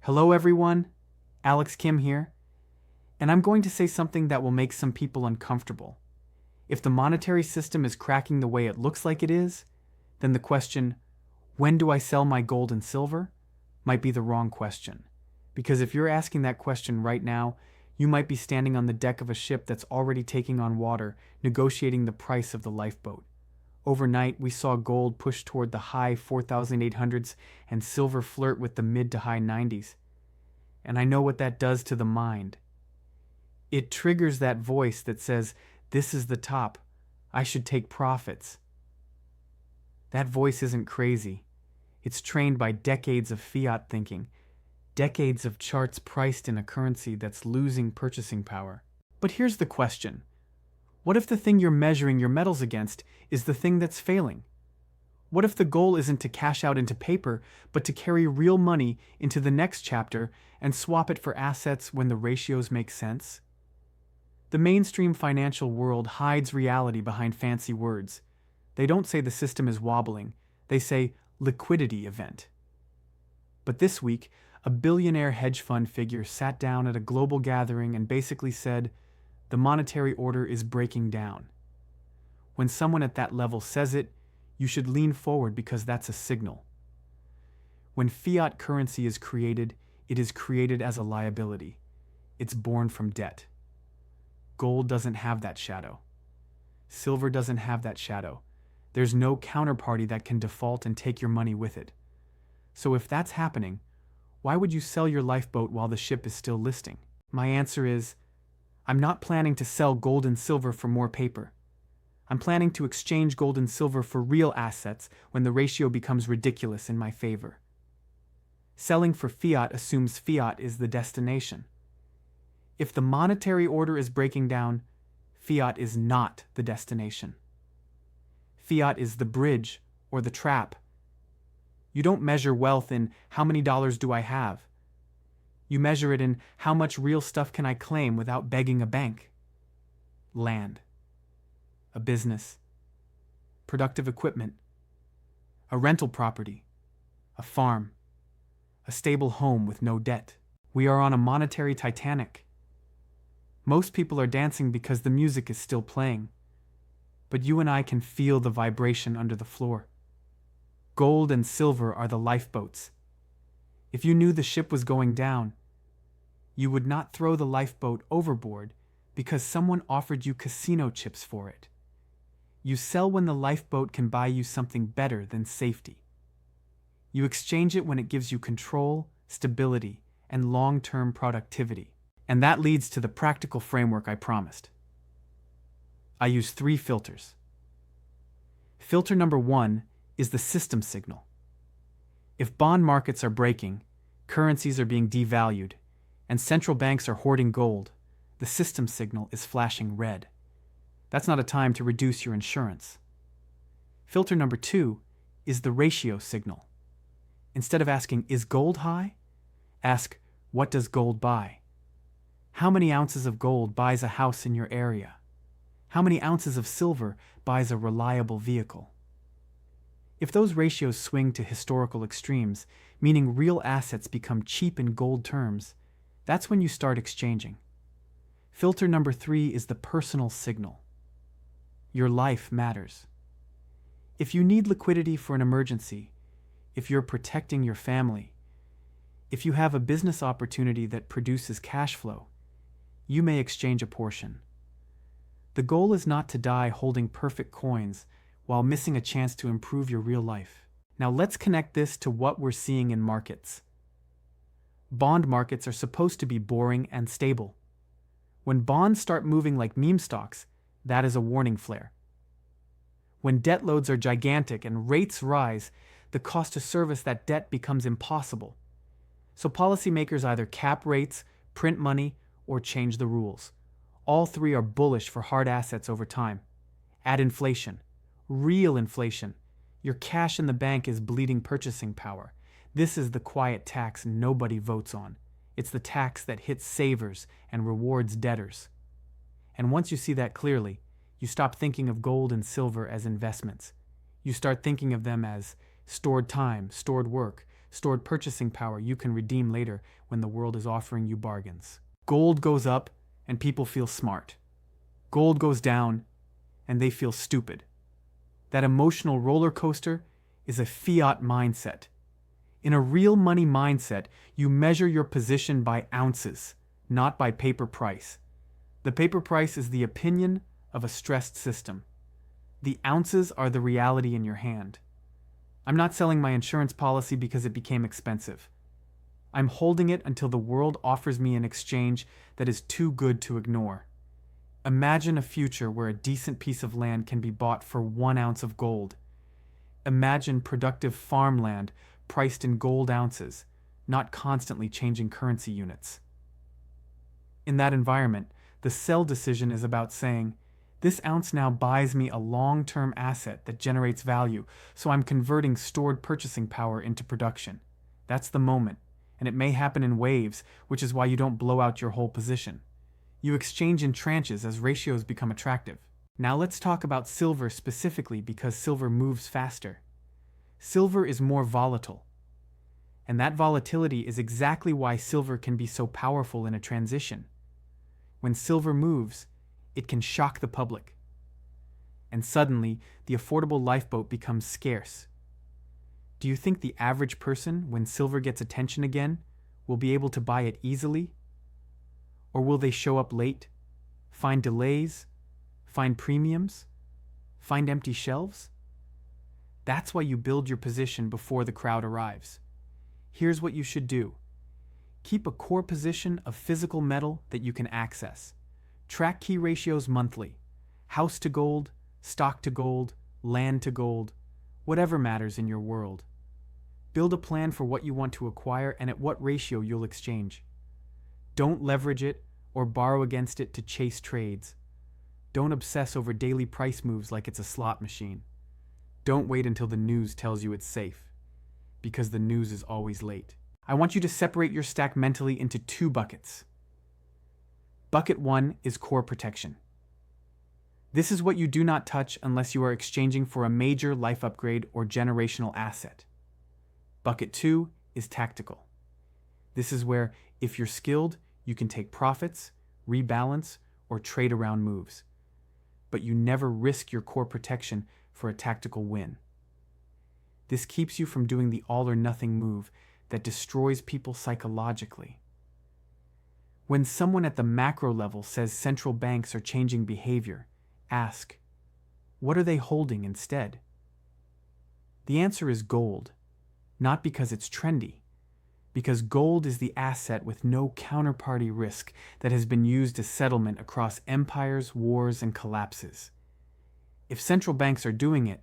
Hello everyone, Alex Kim here, and I'm going to say something that will make some people uncomfortable. If the monetary system is cracking the way it looks like it is, then the question, when do I sell my gold and silver, might be the wrong question. Because if you're asking that question right now, you might be standing on the deck of a ship that's already taking on water, negotiating the price of the lifeboat. Overnight, we saw gold push toward the high 4,800s and silver flirt with the mid to high 90s. And I know what that does to the mind. It triggers that voice that says, "This is the top. I should take profits." That voice isn't crazy. It's trained by decades of fiat thinking, decades of charts priced in a currency that's losing purchasing power. But here's the question. What if the thing you're measuring your metals against is the thing that's failing? What if the goal isn't to cash out into paper, but to carry real money into the next chapter and swap it for assets when the ratios make sense? The mainstream financial world hides reality behind fancy words. They don't say the system is wobbling. They say liquidity event. But this week, a billionaire hedge fund figure sat down at a global gathering and basically said, the monetary order is breaking down. When someone at that level says it, you should lean forward because that's a signal. When fiat currency is created, it is created as a liability. It's born from debt. Gold doesn't have that shadow. Silver doesn't have that shadow. There's no counterparty that can default and take your money with it. So if that's happening, why would you sell your lifeboat while the ship is still listing? My answer is, I'm not planning to sell gold and silver for more paper. I'm planning to exchange gold and silver for real assets when the ratio becomes ridiculous in my favor. Selling for fiat assumes fiat is the destination. If the monetary order is breaking down, fiat is not the destination. Fiat is the bridge or the trap. You don't measure wealth in how many dollars do I have. You measure it in how much real stuff can I claim without begging a bank. Land. A business. Productive equipment. A rental property. A farm. A stable home with no debt. We are on a monetary Titanic. Most people are dancing because the music is still playing. But you and I can feel the vibration under the floor. Gold and silver are the lifeboats. If you knew the ship was going down, you would not throw the lifeboat overboard because someone offered you casino chips for it. You sell when the lifeboat can buy you something better than safety. You exchange it when it gives you control, stability, and long-term productivity. And that leads to the practical framework I promised. I use 3 filters. Filter number 1 is the system signal. If bond markets are breaking, currencies are being devalued, and central banks are hoarding gold, the system signal is flashing red. That's not a time to reduce your insurance. Filter number 2 is the ratio signal. Instead of asking, is gold high? Ask, what does gold buy? How many ounces of gold buys a house in your area? How many ounces of silver buys a reliable vehicle? If those ratios swing to historical extremes, meaning real assets become cheap in gold terms, that's when you start exchanging. Filter number 3 is the personal signal. Your life matters. If you need liquidity for an emergency, if you're protecting your family, if you have a business opportunity that produces cash flow, you may exchange a portion. The goal is not to die holding perfect coins while missing a chance to improve your real life. Now let's connect this to what we're seeing in markets. Bond markets are supposed to be boring and stable. When bonds start moving like meme stocks, that is a warning flare. When debt loads are gigantic and rates rise, the cost to service that debt becomes impossible. So policymakers either cap rates, print money, or change the rules. All 3 are bullish for hard assets over time. Add inflation. Real inflation. Your cash in the bank is bleeding purchasing power. This is the quiet tax nobody votes on. It's the tax that hits savers and rewards debtors. And once you see that clearly, you stop thinking of gold and silver as investments. You start thinking of them as stored time, stored work, stored purchasing power you can redeem later when the world is offering you bargains. Gold goes up and people feel smart. Gold goes down and they feel stupid. That emotional roller coaster is a fiat mindset. In a real money mindset, you measure your position by ounces, not by paper price. The paper price is the opinion of a stressed system. The ounces are the reality in your hand. I'm not selling my insurance policy because it became expensive. I'm holding it until the world offers me an exchange that is too good to ignore. Imagine a future where a decent piece of land can be bought for 1 ounce of gold. Imagine productive farmland priced in gold ounces, not constantly changing currency units. In that environment, the sell decision is about saying, this ounce now buys me a long-term asset that generates value, so I'm converting stored purchasing power into production. That's the moment, and it may happen in waves, which is why you don't blow out your whole position. You exchange in tranches as ratios become attractive. Now let's talk about silver specifically because silver moves faster. Silver is more volatile. And that volatility is exactly why silver can be so powerful in a transition. When silver moves, it can shock the public. And suddenly, the affordable lifeboat becomes scarce. Do you think the average person, when silver gets attention again, will be able to buy it easily? Or will they show up late, find delays, find premiums, find empty shelves? That's why you build your position before the crowd arrives. Here's what you should do. Keep a core position of physical metal that you can access. Track key ratios monthly. House to gold, stock to gold, land to gold, whatever matters in your world. Build a plan for what you want to acquire and at what ratio you'll exchange. Don't leverage it or borrow against it to chase trades. Don't obsess over daily price moves like it's a slot machine. Don't wait until the news tells you it's safe, because the news is always late. I want you to separate your stack mentally into 2 buckets. Bucket 1 is core protection. This is what you do not touch unless you are exchanging for a major life upgrade or generational asset. Bucket 2 is tactical. This is where, if you're skilled, you can take profits, rebalance, or trade around moves. But you never risk your core protection for a tactical win. This keeps you from doing the all-or-nothing move that destroys people psychologically. When someone at the macro level says central banks are changing behavior, ask, what are they holding instead? The answer is gold, not because it's trendy, because gold is the asset with no counterparty risk that has been used as settlement across empires, wars, and collapses. If central banks are doing it,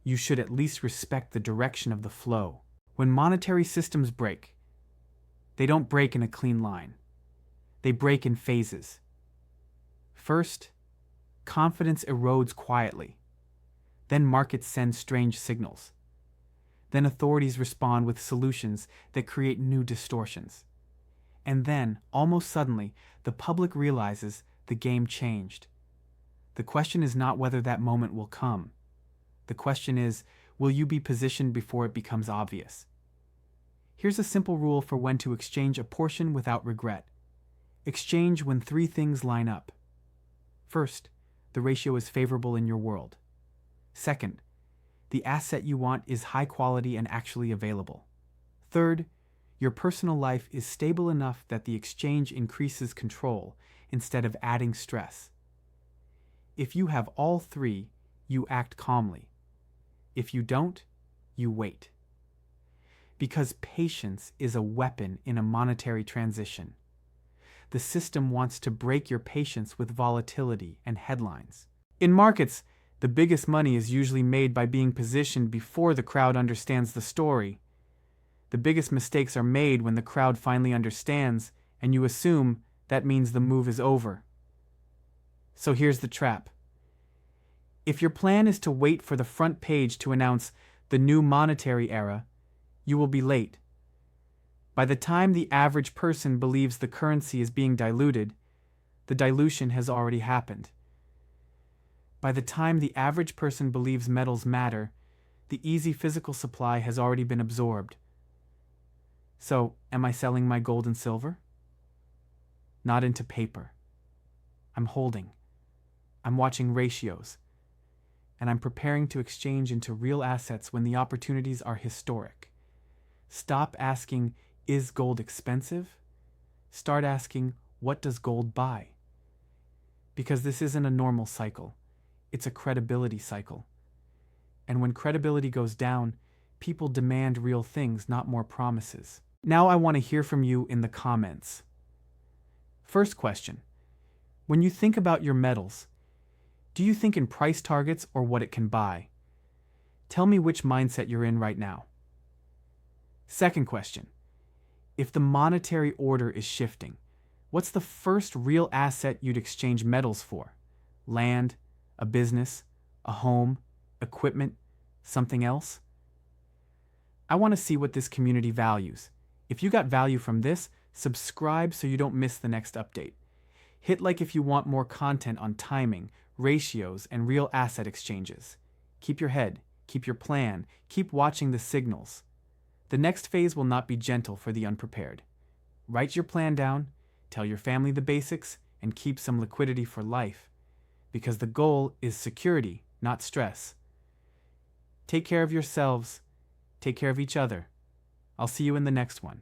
you should at least respect the direction of the flow. When monetary systems break, they don't break in a clean line. They break in phases. First, confidence erodes quietly. Then markets send strange signals. Then authorities respond with solutions that create new distortions. And then, almost suddenly, the public realizes the game changed. The question is not whether that moment will come. The question is, will you be positioned before it becomes obvious? Here's a simple rule for when to exchange a portion without regret. Exchange when 3 things line up. First, the ratio is favorable in your world. Second, the asset you want is high quality and actually available. Third, your personal life is stable enough that the exchange increases control instead of adding stress. If you have all 3, you act calmly. If you don't, you wait. Because patience is a weapon in a monetary transition. The system wants to break your patience with volatility and headlines. In markets, the biggest money is usually made by being positioned before the crowd understands the story. The biggest mistakes are made when the crowd finally understands, and you assume that means the move is over. So here's the trap. If your plan is to wait for the front page to announce the new monetary era, you will be late. By the time the average person believes the currency is being diluted, the dilution has already happened. By the time the average person believes metals matter, the easy physical supply has already been absorbed. So, am I selling my gold and silver? Not into paper. I'm holding. I'm watching ratios. And I'm preparing to exchange into real assets when the opportunities are historic. Stop asking, is gold expensive? Start asking, what does gold buy? Because this isn't a normal cycle. It's a credibility cycle. And when credibility goes down, people demand real things, not more promises. Now I want to hear from you in the comments. First question. When you think about your metals, do you think in price targets or what it can buy? Tell me which mindset you're in right now. Second question. If the monetary order is shifting, what's the first real asset you'd exchange metals for? Land, a business, a home, equipment, something else? I want to see what this community values. If you got value from this, subscribe so you don't miss the next update. Hit like if you want more content on timing, ratios, and real asset exchanges. Keep your head, keep your plan, keep watching the signals. The next phase will not be gentle for the unprepared. Write your plan down, tell your family the basics, and keep some liquidity for life. Because the goal is security, not stress. Take care of yourselves. Take care of each other. I'll see you in the next one.